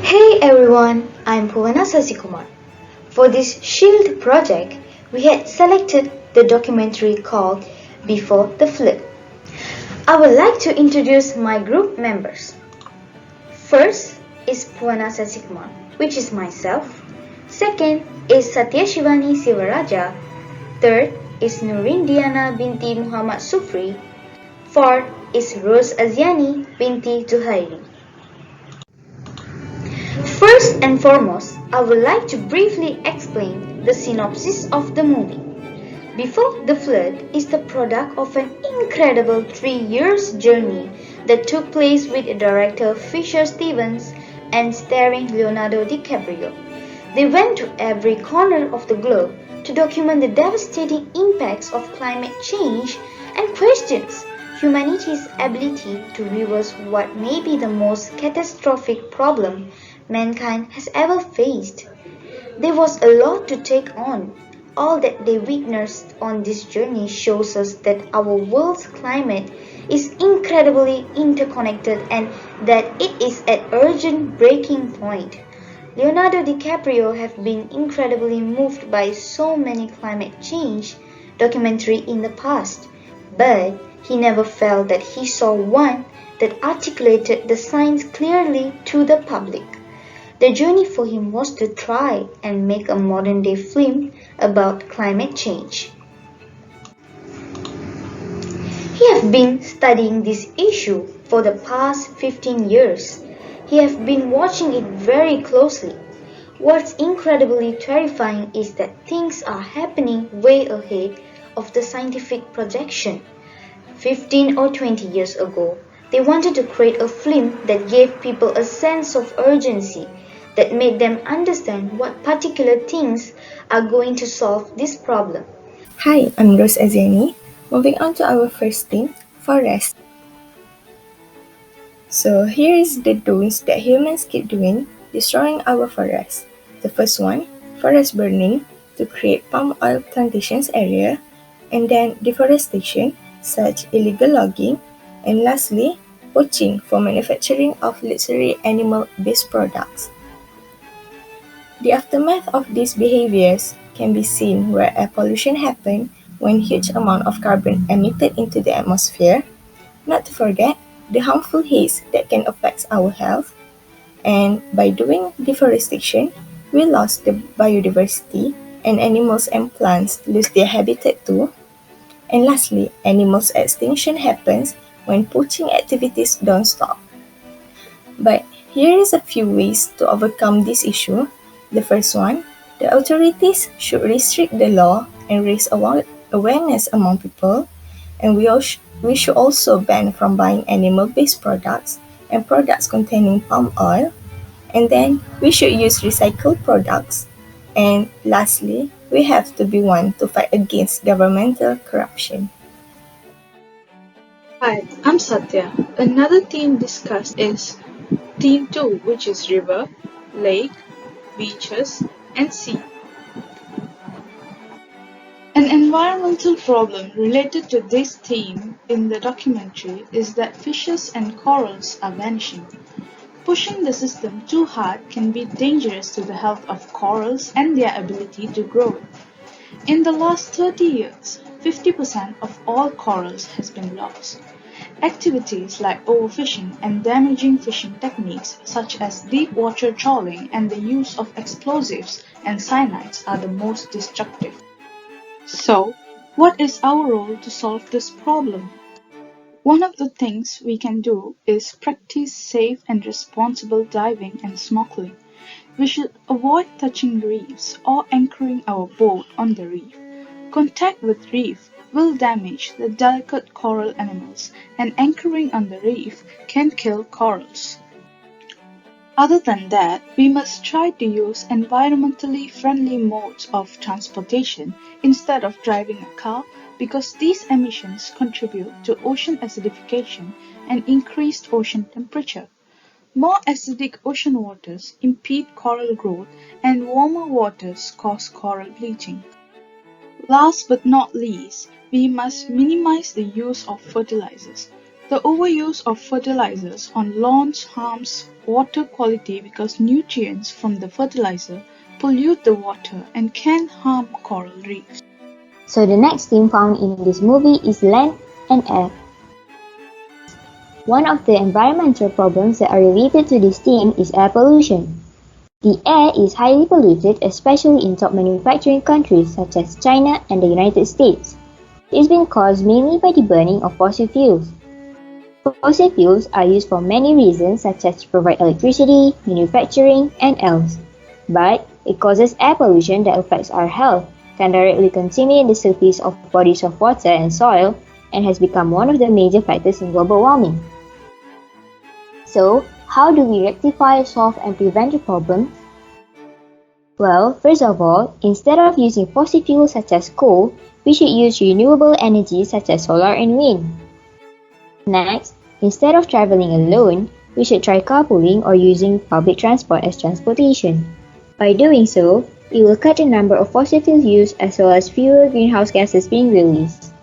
Hey everyone, I'm Bhuvana Sasikumar. For this SHIELD project, we had selected the documentary called Before the Flood. I would like to introduce my group members. First is Bhuvana Sasikumar, which is myself. Second is Satya Shivani Sivaraja. Third is Nurin Diana binti Muhammad Sufri. Fourth is Rose Aziani binti Zuhairi. First and foremost, I would like to briefly explain the synopsis of the movie. Before the Flood is the product of an incredible 3 years journey that took place with director Fisher Stevens and starring Leonardo DiCaprio. They went to every corner of the globe to document the devastating impacts of climate change and questions humanity's ability to reverse what may be the most catastrophic problem mankind has ever faced. There was a lot to take on. All that they witnessed on this journey shows us that our world's climate is incredibly interconnected and that it is at urgent breaking point. Leonardo DiCaprio has been incredibly moved by so many climate change documentaries in the past, but he never felt that he saw one that articulated the science clearly to the public. The journey for him was to try and make a modern day film about climate change. He has been studying this issue for the past 15 years. He has been watching it very closely. What's incredibly terrifying is that things are happening way ahead of the scientific projection. 15 or 20 years ago, they wanted to create a film that gave people a sense of urgency, that made them understand what particular things are going to solve this problem. Hi, I'm Rose Aziani. Moving on to our first theme, forest. So here is the doings that humans keep doing, destroying our forests. The first one, forest burning to create palm oil plantations area, and then deforestation, such illegal logging, and lastly, poaching for manufacturing of luxury animal-based products. The aftermath of these behaviors can be seen where air pollution happens when huge amount of carbon emitted into the atmosphere, not to forget the harmful haze that can affect our health, and by doing deforestation, we lost the biodiversity and animals and plants lose their habitat too. And lastly, animals extinction happens when poaching activities don't stop. But here is a few ways to overcome this issue. The first one, the authorities should restrict the law and raise awareness among people, and we should also ban from buying animal-based products and products containing palm oil, and then we should use recycled products. And lastly, we have to be one to fight against governmental corruption. Hi, I'm Satya. Another theme discussed is Theme 2, which is river, lake, beaches, and sea. An environmental problem related to this theme in the documentary is that fishes and corals are vanishing. Pushing the system too hard can be dangerous to the health of corals and their ability to grow. In the last 30 years, 50% of all corals has been lost. Activities like overfishing and damaging fishing techniques such as deep water trawling and the use of explosives and cyanides are the most destructive. So, what is our role to solve this problem? One of the things we can do is practice safe and responsible diving and snorkeling. We should avoid touching reefs or anchoring our boat on the reef. Contact with reef will damage the delicate coral animals, and anchoring on the reef can kill corals. Other than that, we must try to use environmentally friendly modes of transportation instead of driving a car because these emissions contribute to ocean acidification and increased ocean temperature. More acidic ocean waters impede coral growth and warmer waters cause coral bleaching. Last but not least, we must minimize the use of fertilizers. The overuse of fertilizers on lawns harms water quality because nutrients from the fertilizer pollute the water and can harm coral reefs. So the next theme found in this movie is land and air. One of the environmental problems that are related to this theme is air pollution. The air is highly polluted, especially in top manufacturing countries such as China and the United States. It has been caused mainly by the burning of fossil fuels. Fossil fuels are used for many reasons such as to provide electricity, manufacturing, and else. But it causes air pollution that affects our health, can directly contaminate the surface of bodies of water and soil, and has become one of the major factors in global warming. So, how do we rectify, solve, and prevent the problem? Well, first of all, instead of using fossil fuels such as coal, we should use renewable energy such as solar and wind. Next, instead of traveling alone, we should try carpooling or using public transport as transportation. By doing so, it will cut the number of fossil fuel use as well as fewer greenhouse gases being released.